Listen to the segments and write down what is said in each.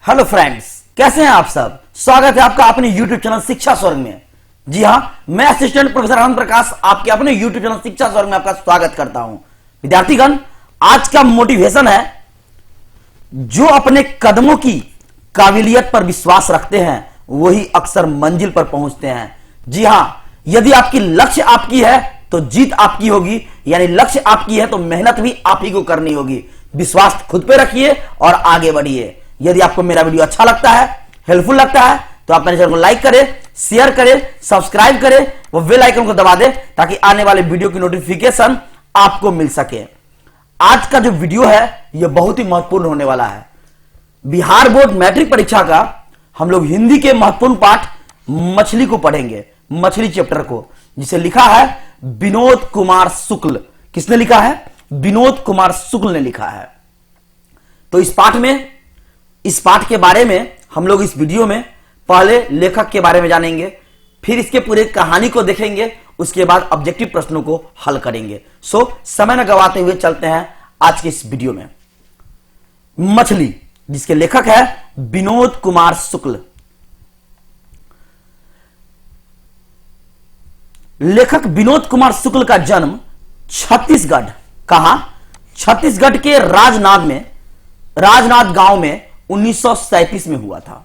Hello friends, कैसे हैं आप सब। स्वागत है आपका अपने YouTube चैनल शिक्षा स्वर्ग में। जी हां, मैं असिस्टेंट प्रोफेसर आनंद प्रकाश आपके अपने YouTube चैनल शिक्षा स्वर्ग में आपका स्वागत करता हूं। विद्यार्थीगण, आज का मोटिवेशन है, जो अपने कदमों की काबिलियत पर विश्वास रखते हैं वही अक्सर मंजिल पर पहुंचते हैं। जी हां, यदि आपकी लक्ष्य आपकी है तो जीत आपकी होगी, यानी लक्ष्य आपकी है तो मेहनत भी आप ही को करनी होगी। विश्वास खुद पे रखिए और आगे बढ़िए। यदि आपको मेरा वीडियो अच्छा लगता है, हेल्पफुल लगता है, तो आप मेरे चैनल को लाइक करें, शेयर करें, सब्सक्राइब करें, वो बेल आइकन को दबा दें ताकि आने वाले वीडियो की नोटिफिकेशन आपको मिल सके। आज का जो वीडियो है यह बहुत ही महत्वपूर्ण होने वाला है। बिहार बोर्ड मैट्रिक परीक्षा का हम लोग हिंदी के महत्वपूर्ण पाठ मछली को पढ़ेंगे, मछली चैप्टर को, जिसे लिखा है विनोद कुमार शुक्ल। किसने लिखा है? विनोद कुमार शुक्ल ने लिखा है। तो इस पाठ के बारे में हम लोग इस वीडियो में पहले लेखक के बारे में जानेंगे, फिर इसके पूरे कहानी को देखेंगे, उसके बाद ऑब्जेक्टिव प्रश्नों को हल करेंगे। समय न गवाते हुए चलते हैं आज के इस वीडियो में। मछली, जिसके लेखक है विनोद कुमार शुक्ल। लेखक विनोद कुमार शुक्ल का जन्म छत्तीसगढ़, कहां? छत्तीसगढ़ के राजनांद गांव में 1937 में हुआ था।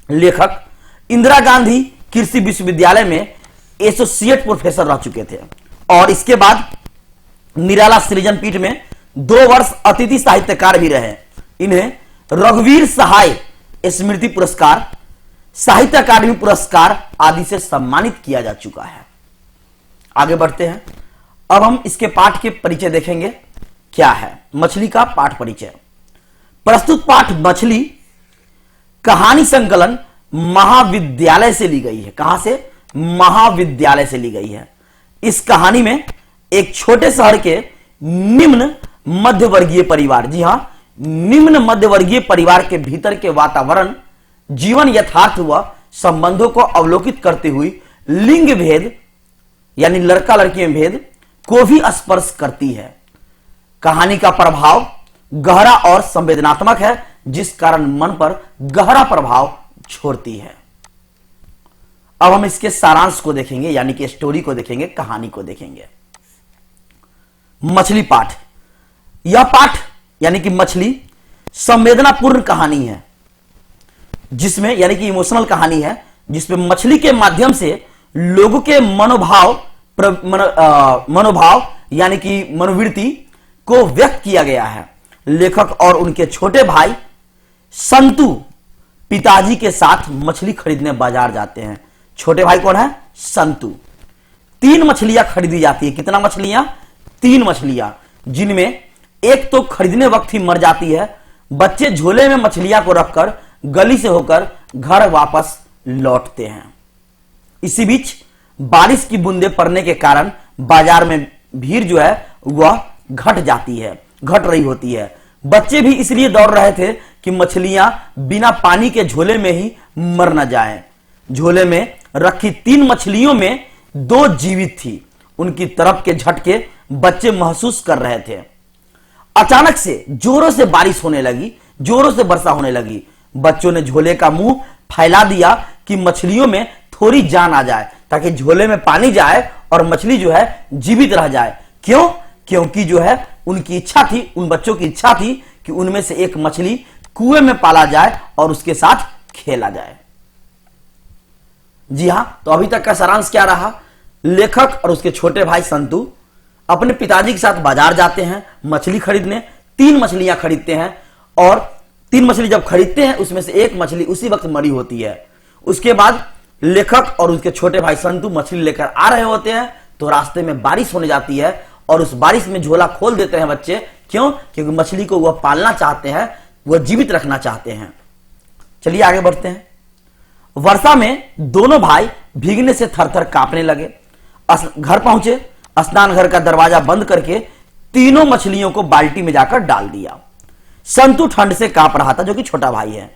लेखक इंदिरा गांधी कृषि विश्वविद्यालय में एसोसिएट प्रोफेसर रह चुके थे और इसके बाद निराला सृजन पीठ में 2 वर्ष अतिथि साहित्यकार भी रहे। इन्हें रघुवीर सहाय स्मृति पुरस्कार, साहित्य अकादमी पुरस्कार आदि से सम्मानित किया जा चुका है। आगे बढ़ते हैं। अब हम इसके पाठ के परिचय देखेंगे। क्या है मछली का पाठ परिचय? प्रस्तुत पाठ मछली कहानी संकलन महाविद्यालय से ली गई है। कहां से? महाविद्यालय से ली गई है। इस कहानी में एक छोटे शहर के निम्न मध्यवर्गीय परिवार, जी हां, निम्न मध्यवर्गीय परिवार के भीतर के वातावरण, जीवन यथार्थ व संबंधों को अवलोकित करते हुए लिंग भेद यानी लड़का लड़की में भेद को भी स्पर्श करती है। कहानी का प्रभाव गहरा और संवेदनात्मक है, जिस कारण मन पर गहरा प्रभाव छोड़ती है। अब हम इसके सारांश को देखेंगे, यानी कि स्टोरी को देखेंगे, कहानी को देखेंगे। मछली पाठ। यह पाठ यानी कि मछली संवेदनापूर्ण कहानी है, जिसमें यानी कि इमोशनल कहानी है, जिसमें मछली के माध्यम से लोगों के मनोभाव यानी कि मनोवृत्ति को व्यक्त किया गया है। लेखक और उनके छोटे भाई संतु पिताजी के साथ मछली खरीदने बाजार जाते हैं। छोटे भाई कौन है? संतु। 3 मछलियां खरीदी जाती है। कितना मछलियां? 3 मछलियां, जिनमें एक तो खरीदने वक्त ही मर जाती है। बच्चे झोले में मछलियां को रखकर गली से होकर घर वापस लौटते हैं। इसी बीच बारिश की बूंदें पड़ने के कारण बाजार में भीड़ जो है वह घट रही होती है। बच्चे भी इसलिए दौड़ रहे थे कि मछलियां बिना पानी के झोले में ही मर न जाएं। झोले में रखी 3 मछलियों में 2 जीवित थी। उनकी तरफ के झटके बच्चे महसूस कर रहे थे। अचानक से जोरों से बारिश होने लगी, जोरों से वर्षा होने लगी। बच्चों ने झोले का मुंह फैला दिया कि मछलियों में थोड़ी जान आ जाए, ताकि झोले में पानी जाए और मछली जो है जीवित रह जाए। क्यों? क्योंकि जो है उनकी इच्छा थी, उन बच्चों की इच्छा थी कि उनमें से एक मछली कुएं में पाला जाए और उसके साथ खेला जाए। जी हां, तो अभी तक का सारांश क्या रहा? लेखक और उसके छोटे भाई संतु अपने पिताजी के साथ बाजार जाते हैं मछली खरीदने। 3 मछलियां खरीदते हैं और 3 मछली जब खरीदते हैं उसमें से एक मछली उसी वक्त मरी होती है। उसके बाद लेखक और उसके छोटे भाई संतु मछली लेकर आ रहे होते हैं तो रास्ते में बारिश होने जाती है और उस बारिश में झोला खोल देते हैं बच्चे। क्यों? क्योंकि मछली को वह पालना चाहते हैं, वह जीवित रखना चाहते हैं। चलिए आगे बढ़ते हैं। वर्षा में दोनों भाई भीगने से थरथर कांपने लगे। घर पहुंचे, स्नान घर का दरवाजा बंद करके तीनों मछलियों को बाल्टी में जाकर डाल दिया। संतु ठंड से कांप रहा था, जो कि छोटा भाई है।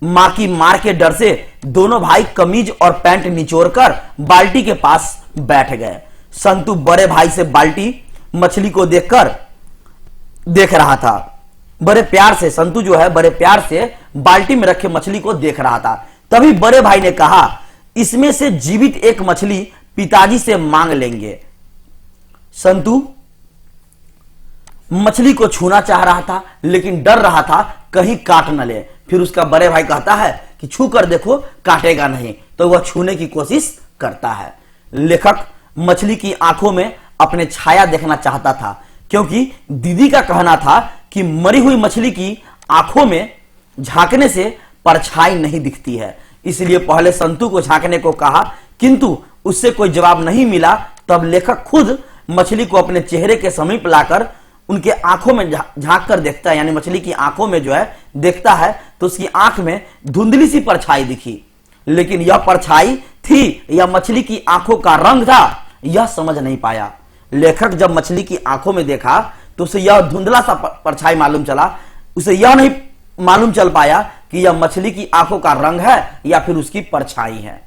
मां की मार के डर से दोनों भाई कमीज और पैंट निचोड़कर बाल्टी के पास बैठ गए। संतु बड़े भाई से बाल्टी मछली को देख रहा था। बड़े प्यार से संतू जो है बड़े प्यार से बाल्टी में रखे मछली को देख रहा था। तभी बड़े भाई ने कहा, इसमें से जीवित एक मछली पिताजी से मांग लेंगे। संतू मछली को छूना चाह रहा था लेकिन डर रहा था कहीं काट न ले। फिर उसका बड़े भाई कहता है कि छू कर देखो, काटेगा नहीं। तो वह छूने की कोशिश करता है। लेखक मछली की आंखों में अपने छाया देखना चाहता था, क्योंकि दीदी का कहना था कि मरी हुई मछली की आंखों में झांकने से परछाई नहीं दिखती है। इसलिए पहले संतू को झांकने को कहा, किंतु उससे कोई जवाब नहीं मिला। तब लेखक खुद मछली को अपने चेहरे के समीप लाकर उनके आंखों में झांक कर देखता है, यानी मछली की आंखों में जो है देखता है, तो उसकी आंख में धुंधली सी परछाई दिखी। लेकिन यह परछाई थी या मछली की आंखों का रंग था, यह समझ नहीं पाया। लेखक जब मछली की आंखों में देखा तो उसे यह धुंधला सा परछाई मालूम चला। उसे यह नहीं मालूम चल पाया कि यह मछली की आंखों का रंग है या फिर उसकी परछाई है।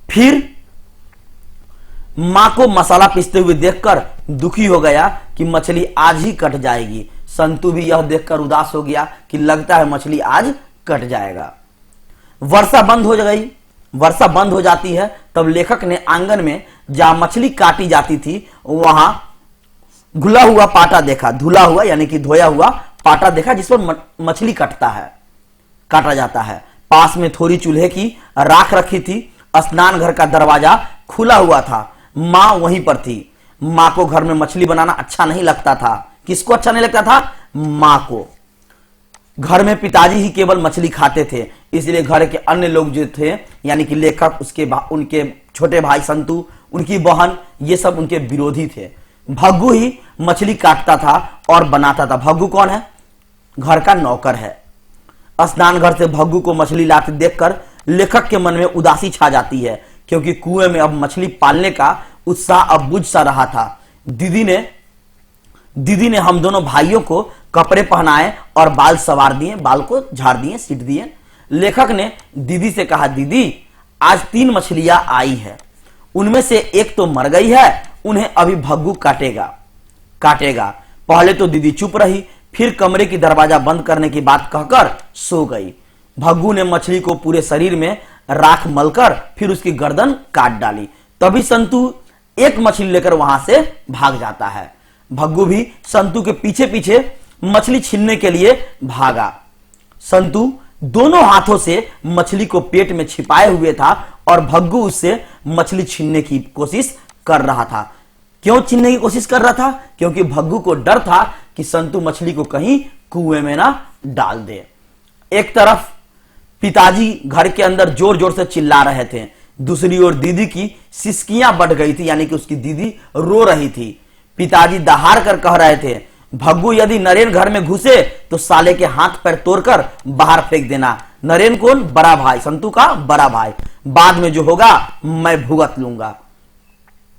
फिर मां को मसाला पीसते हुए देखकर दुखी हो गया कि मछली आज ही कट जाएगी। संतू भी यह देखकर उदास हो गया कि लगता है मछली आज कट जाएगा। वर्षा बंद हो गई। वर्षा बंद हो जाती है तब लेखक ने आंगन में जहां मछली काटी जाती थी वहां घुला हुआ पाटा देखा। धुला हुआ यानी कि धोया हुआ पाटा देखा जिस पर मछली काटा जाता है। पास में थोड़ी चूल्हे की राख रखी थी। स्नान घर का दरवाजा खुला हुआ था। मां वहीं पर थी। मां को घर में मछली बनाना अच्छा नहीं लगता था। किसको अच्छा नहीं लगता था? मां को। घर में पिताजी ही केवल मछली खाते थे, इसलिए घर के अन्य लोग जो थे यानी कि लेखक, उनके छोटे भाई संतू, उनकी बहन, ये सब उनके विरोधी थे। भग्गू ही मछली काटता था और बनाता था। भग्गू कौन है? घर का नौकर है। स्नान घर से भग्गू को मछली लाते देखकर लेखक के मन में उदासी छा जाती है, क्योंकि कुएं में अब मछली पालने का उत्साह अब बुझ सा रहा था। दीदी ने हम दोनों भाइयों को कपड़े पहनाए और बाल सवार दिए, बाल को झाड़ दिए, सीट दिए। लेखक ने दीदी से कहा, दीदी आज 3 मछलियां आई है, उनमें से एक तो मर गई है, उन्हें अभी भग्गू काटेगा। पहले तो दीदी चुप रही, फिर कमरे की दरवाजा बंद करने की बात कहकर सो गई। भग्गू ने मछली को पूरे शरीर में राख मलकर फिर उसकी गर्दन काट डाली। तभी संतू एक मछली लेकर वहां से भाग जाता है। भग्गू भी संतू के पीछे पीछे मछली छीनने के लिए भागा। संतू दोनों हाथों से मछली को पेट में छिपाए हुए था और भग्गू उससे मछली छीनने की कोशिश कर रहा था। क्यों छीनने की कोशिश कर रहा था? क्योंकि भग्गू को डर था कि संतू मछली को कहीं कुएं में ना डाल दे। एक तरफ पिताजी घर के अंदर जोर जोर से चिल्ला रहे थे, दूसरी ओर दीदी की सिसकियां बढ़ गई थी, यानी कि उसकी दीदी रो रही थी। पिताजी दहाड़ कर कह रहे थे, भग्गू यदि नरेन घर में घुसे तो साले के हाथ पैर तोड़कर बाहर फेंक देना। नरेन कौन? बड़ा भाई, संतू का बड़ा भाई। बाद में जो होगा मैं भुगत लूंगा।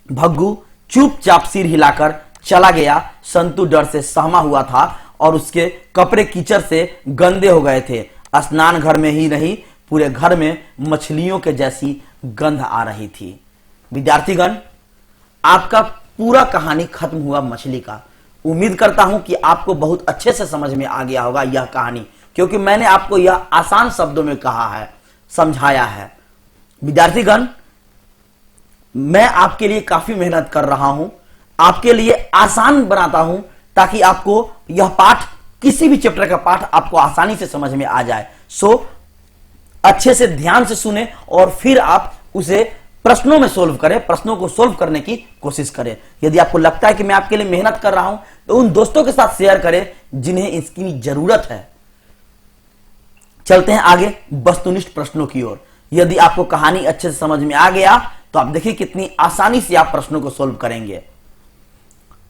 भग्गू चुपचाप सिर हिलाकर चला गया। संतू डर से सहमा हुआ था और उसके कपड़े कीचड़ से गंदे हो गए थे। स्नान घर में ही नहीं, पूरे घर में मछलियों के जैसी गंध आ रही थी। विद्यार्थीगण, आपका पूरा कहानी खत्म हुआ मछली का। उम्मीद करता हूं कि आपको बहुत अच्छे से समझ में आ गया होगा यह कहानी, क्योंकि मैंने आपको यह आसान शब्दों में कहा है, समझाया है। विद्यार्थीगण, मैं आपके लिए काफी मेहनत कर रहा हूं, आपके लिए आसान बनाता हूं ताकि आपको यह पाठ, किसी भी चैप्टर का पाठ आपको आसानी से समझ में आ जाए। सो अच्छे से ध्यान से सुने और फिर आप उसे प्रश्नों में सोल्व करें, प्रश्नों को सोल्व करने की कोशिश करें। यदि आपको लगता है कि मैं आपके लिए मेहनत कर रहा हूं तो उन दोस्तों के साथ शेयर करें जिन्हें इसकी जरूरत है। चलते हैं आगे वस्तुनिष्ठ प्रश्नों की ओर। यदि आपको कहानी अच्छे से समझ में आ गया तो आप देखिए कितनी आसानी से आप प्रश्नों को सोल्व करेंगे।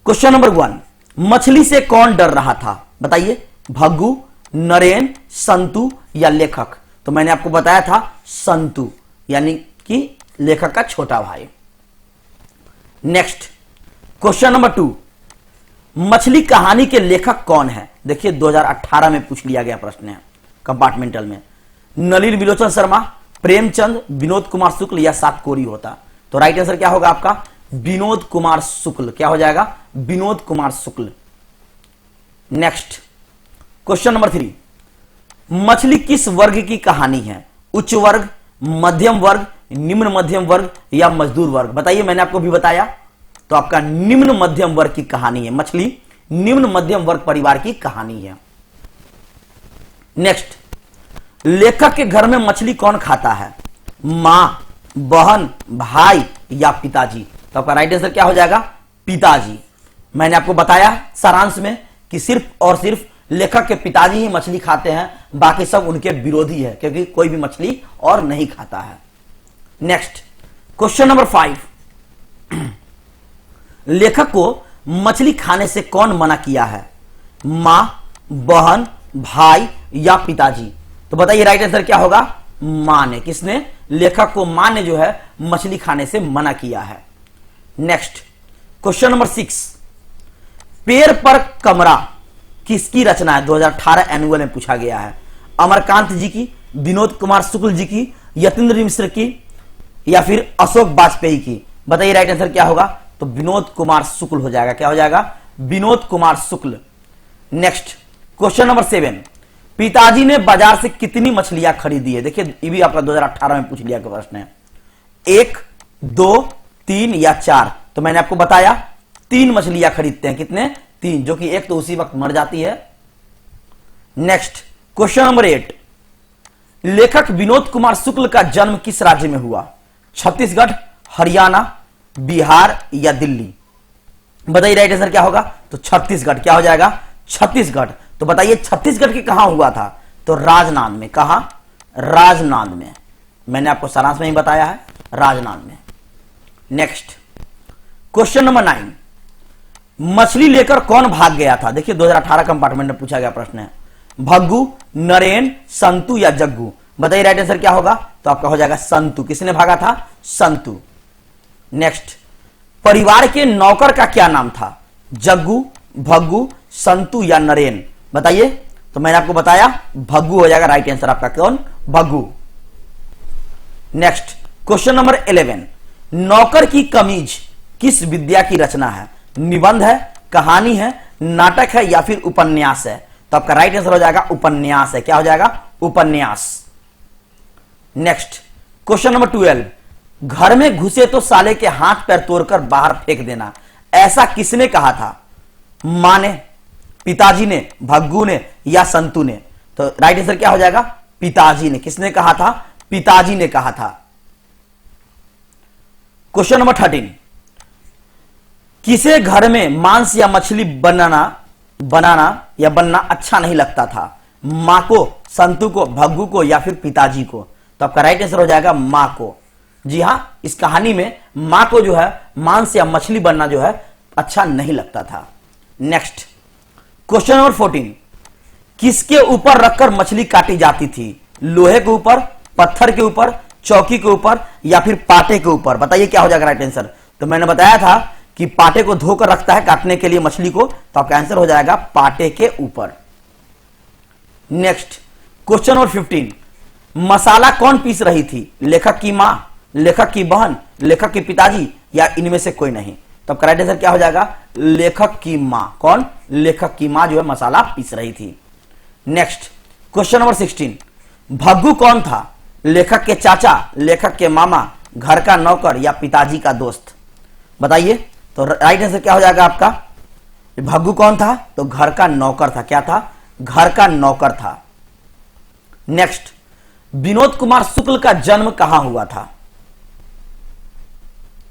क्वेश्चन नंबर 1, मछली से कौन डर रहा था? बताइए, भग्गू, नरेन, संतू या लेखक? तो मैंने आपको बताया था संतू, यानी कि लेखक का छोटा भाई। नेक्स्ट क्वेश्चन नंबर 2, मछली कहानी के लेखक कौन है? देखिए 2018 में पूछ लिया गया प्रश्न है कंपार्टमेंटल में। नलिनी विलोचन शर्मा, प्रेमचंद, विनोद कुमार शुक्ल या सात कोरी होता? तो राइट आंसर क्या होगा आपका? विनोद कुमार शुक्ल। क्या हो जाएगा? विनोद कुमार शुक्ल। नेक्स्ट क्वेश्चन नंबर 3, मछली किस वर्ग की कहानी है? उच्च वर्ग, मध्यम वर्ग, निम्न मध्यम वर्ग या मजदूर वर्ग? बताइए, मैंने आपको भी बताया तो आपका निम्न मध्यम वर्ग की कहानी है। मछली निम्न मध्यम वर्ग परिवार की कहानी है। नेक्स्ट, लेखक के घर में मछली कौन खाता है? मां, बहन, भाई या पिताजी? तो आपका राइट आंसर क्या हो जाएगा? पिताजी। मैंने आपको बताया सारांश में कि सिर्फ और सिर्फ लेखक के पिताजी ही मछली खाते हैं, बाकी सब उनके विरोधी है, क्योंकि कोई भी मछली और नहीं खाता है। नेक्स्ट, क्वेश्चन नंबर 5, लेखक को मछली खाने से कौन मना किया है? मां, बहन, भाई या पिताजी? तो बताइए राइट आंसर क्या होगा? मां ने। किसने? लेखक को मां ने जो है मछली खाने से मना किया है। नेक्स्ट, क्वेश्चन नंबर 6, पेड़ पर कमरा किसकी रचना है? 2018 एनुअल में पूछा गया है। अमरकांत जी की, विनोद कुमार शुक्ल जी की, यतीन्द्र मिश्र की या फिर अशोक वाजपेयी की? बताइए राइट आंसर क्या होगा? तो विनोद कुमार शुक्ल हो जाएगा। क्या हो जाएगा? विनोद कुमार शुक्ल। नेक्स्ट, क्वेश्चन नंबर 7, पिताजी ने बाजार से कितनी मछलियां खरीदी है? देखिए, ये भी आपका 2018 में पूछ लिया गया प्रश्न है। 1, 2, 3 या 4? तो मैंने आपको बताया 3 मछलियां खरीदते हैं। कितने? 3, जो कि एक तो उसी वक्त मर जाती है। नेक्स्ट, क्वेश्चन नंबर 8, लेखक विनोद कुमार शुक्ल का जन्म किस राज्य में हुआ? छत्तीसगढ़, हरियाणा, बिहार या दिल्ली? बताइए राइट आंसर क्या होगा? तो छत्तीसगढ़। क्या हो जाएगा? छत्तीसगढ़। तो बताइए छत्तीसगढ़ के कहां हुआ था? तो राजनांद में। कहां? राजनांद में। मैंने आपको सारांश में ही बताया है, राजनांद में। नेक्स्ट, क्वेश्चन नंबर 9, मछली लेकर कौन भाग गया था? देखिए 2018 कंपार्टमेंट में पूछा गया प्रश्न है। भग्गू, नरेन, संतु या जग्गू? बताइए राइट आंसर क्या होगा? तो आपका हो जाएगा संतु। किसने भागा था? संतु। नेक्स्ट, परिवार के नौकर का क्या नाम था? जग्गू, भग्गू, संतु या नरेन? बताइए। तो मैंने आपको बताया भग्गू हो जाएगा राइट आंसर आपका। कौन? भग्गू। नेक्स्ट, क्वेश्चन नंबर 11, नौकर की कमीज किस विद्या की रचना है? निबंध है, कहानी है, नाटक है या फिर उपन्यास है? तो आपका राइट आंसर हो जाएगा उपन्यास है। क्या हो जाएगा? उपन्यास। नेक्स्ट, क्वेश्चन नंबर 12, घर में घुसे तो साले के हाथ पैर तोड़कर बाहर फेंक देना, ऐसा किसने कहा था? मां ने, पिताजी ने, भग्गू ने या संतु ने? तो राइट आंसर क्या हो जाएगा? पिताजी ने। किसने कहा था? पिताजी ने कहा था। क्वेश्चन नंबर 13, किसे घर में मांस या मछली बनना अच्छा नहीं लगता था? मां को, संतु को, भग्गू को या फिर पिताजी को? तो आपका राइट आंसर हो जाएगा मां को। जी हां, इस कहानी में मां को जो है मांस या मछली बनना जो है अच्छा नहीं लगता था। नेक्स्ट, क्वेश्चन नंबर 14, किसके ऊपर रखकर मछली काटी जाती थी? लोहे के ऊपर, पत्थर के ऊपर, चौकी के ऊपर या फिर पाटे के ऊपर? बताइए क्या हो जाएगा राइट आंसर? तो मैंने बताया था कि पाटे को धोकर रखता है काटने के लिए मछली को, तो आपका आंसर हो जाएगा पाटे के ऊपर। नेक्स्ट, क्वेश्चन नंबर 15, मसाला कौन पीस रही थी? लेखक की मां, लेखक की बहन, लेखक के पिताजी या इनमें से कोई नहीं? तो करेक्ट आंसर क्या हो जाएगा? लेखक की मां। कौन? लेखक की मां जो है मसाला पीस रही थी। नेक्स्ट, क्वेश्चन नंबर 16, भग्गू कौन था? लेखक के चाचा, लेखक के मामा, घर का नौकर या पिताजी का दोस्त? बताइए। तो राइट आंसर क्या हो जाएगा आपका? भग्गू कौन था? तो घर का नौकर था। क्या था? घर का नौकर था। नेक्स्ट, विनोद कुमार शुक्ल का जन्म कहां हुआ था?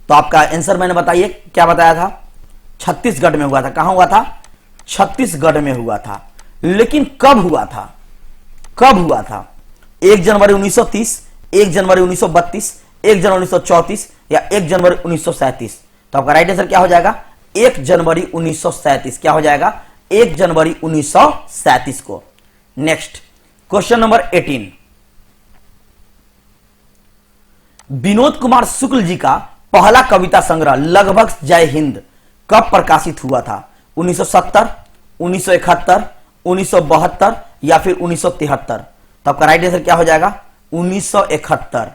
तो आपका आंसर मैंने बताइए क्या बताया था? छत्तीसगढ़ में हुआ था। कहां हुआ था? छत्तीसगढ़ में हुआ था। लेकिन कब हुआ था? कब हुआ था? 1 जनवरी 1930, 1 जनवरी 1932, 1 जनवरी 1934 या 1 जनवरी 1937? तो आपका राइट आंसर क्या हो जाएगा? 1 जनवरी 1937। क्या हो जाएगा? 1 जनवरी 1937 को। Next, question number 18, Vinod Kumar Shukla ji का पहला कविता संग्रह लगभग जय हिंद कब प्रकाशित हुआ था? 1970, 1971, 1972 या फिर 1973? तो आपका राइट आंसर क्या हो जाएगा? 1971।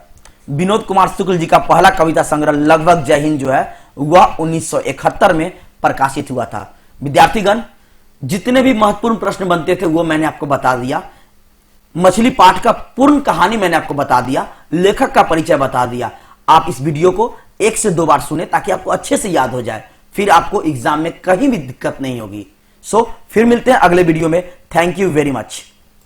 विनोद कुमार शुक्ल जी का पहला कविता संग्रह लगभग जय हिंद जो है वह 1971 में प्रकाशित हुआ था। विद्यार्थीगण, जितने भी महत्वपूर्ण प्रश्न बनते थे वो मैंने आपको बता दिया। मछली पाठ का पूर्ण कहानी मैंने आपको बता दिया, लेखक का परिचय बता दिया। आप इस वीडियो को 1 से 2 बार सुने ताकि आपको अच्छे से याद हो जाए, फिर आपको एग्जाम में कहीं भी दिक्कत नहीं होगी। फिर मिलते हैं अगले वीडियो में। Thank you very much.